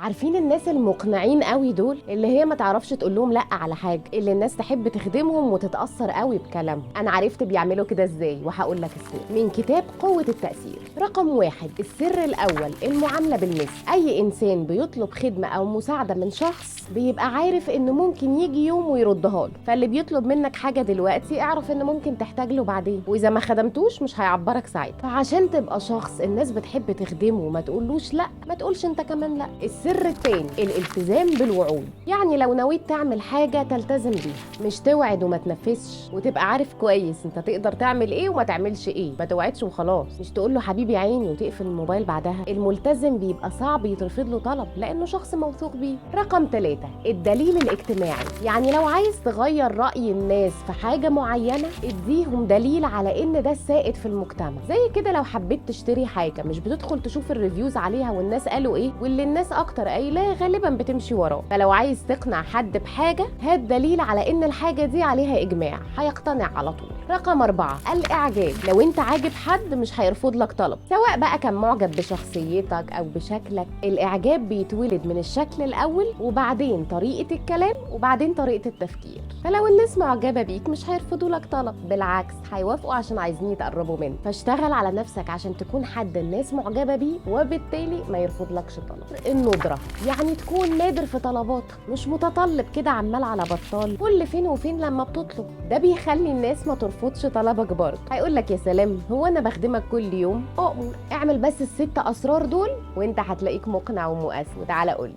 عارفين الناس المقنعين قوي دول اللي هي ما تعرفش تقول لهم لا على حاجه، اللي الناس تحب تخدمهم وتتاثر قوي بكلامهم. انا عرفت بيعملوا كده ازاي وهقول لك السر من كتاب قوه التاثير. رقم 1، السر الاول المعامله بالمثل. اي انسان بيطلب خدمه او مساعده من شخص بيبقى عارف انه ممكن يجي يوم ويردها له، فاللي بيطلب منك حاجه دلوقتي اعرف انه ممكن تحتاج له بعدين، واذا ما خدمتوش مش هيعبرك ساعتها. فعشان تبقى شخص الناس بتحب تخدمه وما تقولوش لا، ما تقولش انت كمان لا. السر التاني الالتزام بالوعود. يعني لو نويت تعمل حاجه تلتزم بيها، مش توعد وما تنفذش، وتبقى عارف كويس انت تقدر تعمل ايه وما تعملش ايه. ما توعدش وخلاص، مش تقول له حبيبي عيني وتقفل الموبايل بعدها. الملتزم بيبقى صعب يترفض له طلب لانه شخص موثوق بيه. رقم 3، الدليل الاجتماعي. يعني لو عايز تغير راي الناس في حاجه معينه، اديهم دليل على ان ده السائد في المجتمع. زي كده لو حبيت تشتري حاجه، مش بتدخل تشوف الريفيوز عليها والناس قالوا ايه، واللي الناس اكتر قايلاه غالبا بتمشي وراه. فلو عايز تقنع حد بحاجه، هات دليل على ان الحاجه دي عليها اجماع، هيقتنع على طول. رقم 4، الاعجاب. لو انت عاجب حد مش هيرفض لك طلب، سواء بقى كان معجب بشخصيتك او بشكلك. الاعجاب بيتولد من الشكل الاول، وبعدين طريقه الكلام، وبعدين طريقه التفكير. فلو الناس معجبه بيك مش هيرفضوا لك طلب، بالعكس هيوافقوا عشان عايزين يتقربوا منك. فاشتغل على نفسك عشان تكون حد الناس معجبه بيه، وبالتالي ما يرفضلكش طلب. الندره، يعني تكون نادر في طلباتك، مش متطلب كده عمال على بطال، كل فين وفين لما بتطلب. ده بيخلي الناس ما ترفضش طلبك برضه. هيقول لك يا سلام، هو انا بخدمك كل يوم؟ اؤمر اعمل بس ال6 اسرار دول وانت هتلاقيك مقنع ومؤثر. وتعالى قول لي.